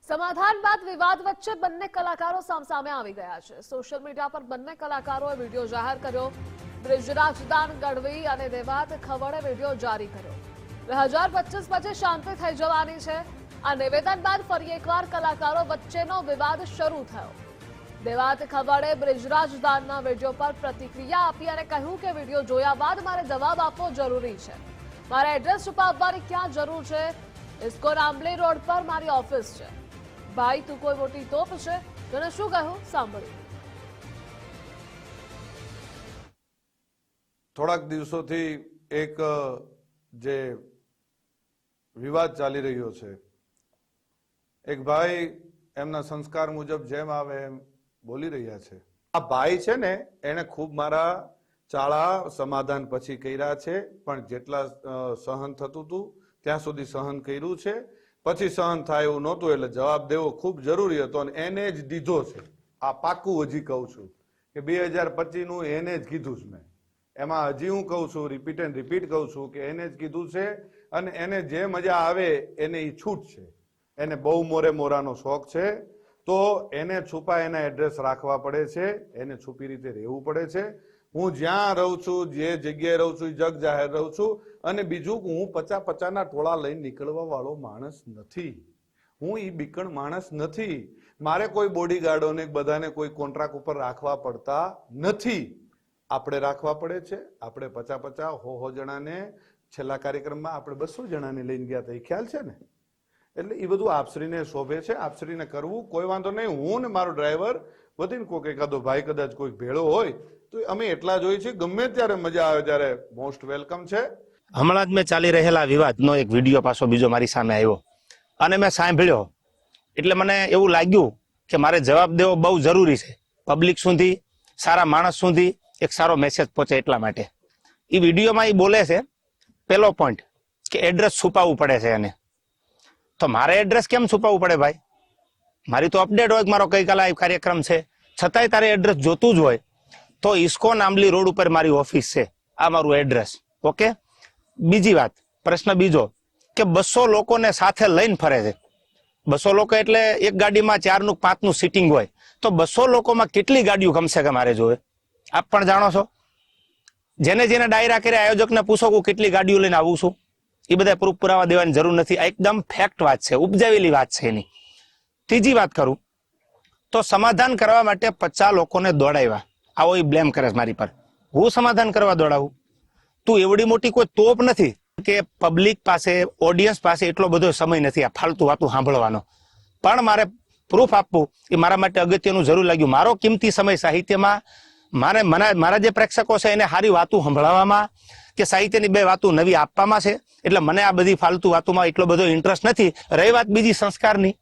સમાધાન બાદ વિવાદ વચ્ચે બંને કલાકારો સામસામે આવી ગયા છે। સોશિયલ મીડિયા પર બંને કલાકારોએ વિડીયો જાહેર કર્યો। બ્રિજરાજ દાન ગઢવી અને દેવાત ખવડે વિડીયો જારી કર્યો। 2025 પછી શાંતિ થઈ જવાની છે। આ નિવેદન બાદ ફરી એકવાર કલાકારો વચ્ચેનો વિવાદ શરૂ થયો। દેવાત ખવડે બ્રિજરાજ દાનના વિડીયો પર પ્રતિક્રિયા આપી અને કહ્યું કે વિડીયો જોયા બાદ મારે જવાબ આપવો જરૂરી છે। મારા એડ્રેસ છુપાવવાની ક્યાં જરૂર છે? ઇસ્કોન આંબલી રોડ પર મારી ઓફિસ છે। ભાઈ તું કોઈ મોટી તોપ છે? તને શું કહ્યું સાંભળ્યું। થોડાક દિવસોથી એક જે વિવાદ ચાલી રહ્યો છે, એક ભાઈ એમના સંસ્કાર મુજબ જેમ આવે એમ બોલી રહ્યા છે। આ ભાઈ છે ને એને ખૂબ મારા ચાળા સમાધાન પછી કર્યા છે, પણ જેટલા સહન થતું હતું ત્યાં સુધી સહન કર્યું છે। પછી સહન થાય એવું નહોતું એટલે જવાબ દેવો ખૂબ જરૂરી હતો અને એને જ દીધો છે। આ પાકું હજી કહું છું કે 2025 નું એને જ કીધું છે મેં। એમાં હજી હું કહું છું, રિપીટ એન્ડ રિપીટ કહું છું કે એને જ કીધું છે અને એને જે મજા આવે એને એ છૂટ છે। એને બહુ મોરે મોરાનો શોખ છે તો એને છુપા એના એડ્રેસ રાખવા પડે છે, એને છુપી રીતે રહેવું પડે છે। હું જ્યાં રહું છું, જે જગ્યાએ રહું છું, જગ જાહેર રહું છું। અને બીજું હું 50-50 ટોળા લઈને નીકળવા વાળો માણસ નથી। હું એ બીકણ માણસ નથી। મારે કોઈ બોડીગાર્ડોને બધાને કોઈ કોન્ટ્રાક્ટ ઉપર રાખવા પડતા નથી। આપણે રાખવા પડે છે। આપણે 50-50 100 જણાને છેલ્લા કાર્યક્રમમાં આપણે 200 જણાને લઈને ગયા હતા, એ ખ્યાલ છે ને? એટલે એ બધું આપશ્રીને શોભે છે, આપશ્રીને કરવું કોઈ વાંધો નહીં। હું ને મારો ડ્રાઈવર વધીને કોઈક એકાદો ભાઈ કદાચ કોઈક ભેળો હોય તો અમે એટલા જ હોઈએ છીએ। ગમે ત્યારે મજા આવે ત્યારે મોસ્ટ વેલકમ છે। હમણાં જ મેં ચાલી રહેલા વિવાદનો એક વિડીયો પાછો બીજો મારી સામે આવ્યો અને મેં સાંભળ્યો એટલે મને એવું લાગ્યું કે મારે જવાબ દેવો બહુ જરૂરી છે। પબ્લિક સુધી, સારા માણસ સુધી એક સારો મેસેજ પહોંચે એટલા માટે। એ વિડીયોમાં એ બોલે છે પેલો પોઈન્ટ કે એડ્રેસ છુપાવવું પડે છે એને। તો મારે એડ્રેસ કેમ છુપાવવું પડે ભાઈ? મારી તો અપડેટ હોય કે મારો ગઈકાલે કાર્યક્રમ છે, છતાંય તારે એડ્રેસ જોતું જ હોય તો ઇસ્કોન આંબલી રોડ ઉપર મારી ઓફિસ છે, આ મારું એડ્રેસ। ઓકે, બીજી વાત, પ્રશ્ન બીજો કે 200 લોકોને સાથે લઈને ફરે છે। 200 લોકો એટલે એક ગાડીમાં 4 નું 5 નું સીટિંગ હોય તો 200 લોકોમાં કેટલી ગાડીઓ ગમશે કે મારે જોવે? આપ પણ જાણો છો। જેને જેને ડાયરા કર્યા આયોજકને પૂછો કે કેટલી ગાડીઓ લઈને આવું છું, એ બધા પ્રૂફ પુરાવા દેવાની જરૂર નથી। આ એકદમ ફેક્ટ વાત છે, ઉપજાવેલી વાત છે એની। ત્રીજી વાત કરું તો સમાધાન કરવા માટે 50 લોકોને દોડાવ્યા, આવો એ બ્લેમ કરે છે મારી પર। હું સમાધાન કરવા દોડાવું? તું એવડી મોટી કોઈ તોપ નથી કે પબ્લિક પાસે, ઓડિયન્સ પાસે એટલો બધો સમય નથી આ ફાલતુ વાતું સાંભળવાનો। પણ મારે પ્રૂફ આપવું એ મારા માટે અગત્યનું જરૂર લાગ્યું। મારો કિંમતી સમય સાહિત્યમાં મારા જે પ્રેક્ષકો છે એને સારી વાતું સંભળાવવામાં કે સાહિત્યની 2 વાતું નવી આપવામાં છે। એટલે મને આ બધી ફાલતુ વાતોમાં એટલો બધો ઇન્ટરેસ્ટ નથી। રહી વાત બીજી સંસ્કારની,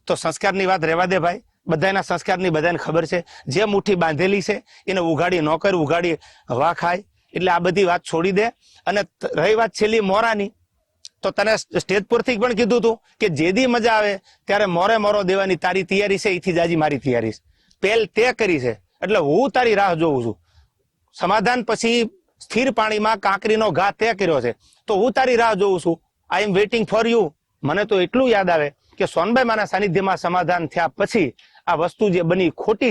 તો સંસ્કારની વાત રહેવા દે ભાઈ। બધાના સંસ્કારની બધાને ખબર છે। જે મુઠ્ઠી બાંધેલી છે એને ઉઘાડી ન કર, ઉઘાડી હવા ખાય। એટલે આ બધી વાત છોડી દે। અને રહી વાત છેલ્લી મોરાની, તો તને સ્ટેજ પરથી પણ કીધું હતું કે જેદી મજા આવે ત્યારે મોરે મોરો દેવાની તારી તૈયારી છે, એથી જાજી મારી તૈયારી છે। પહેલ તે કરી છે એટલે હું તારી રાહ જોઉં છું। સમાધાન પછી સ્થિર પાણીમાં કાંકરીનો ઘા તે કર્યો છે તો હું તારી રાહ જોઉં છું। આઈ એમ વેઇટિંગ ફોર યુ। મને તો એટલું યાદ આવે કે સોનબાઈ માના સાનિધ્યમાં સમાધાન થયા પછી આ વસ્તુ જે બની ખોટી